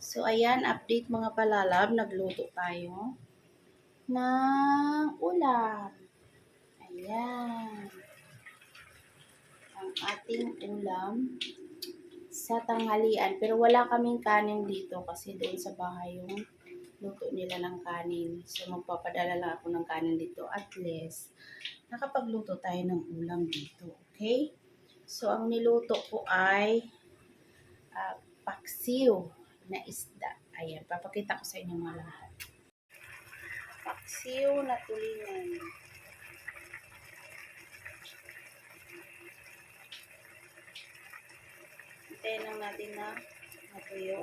So, ayan, update mga palalab. Nagluto tayo ng ulam. Ayan. Ang ating ulam sa tanghalian. Pero wala kaming kanin dito kasi doon sa bahay yung luto nila ng kanin. So, magpapadala lang ako ng kanin dito. At least, nakapagluto tayo ng ulam dito. Okay? So, ang niluto ko ay paksiw na isda. Ayan, papakita ko sa inyo mga lahat. Paksiw na tulingan. Hintayin lang natin na matuyo.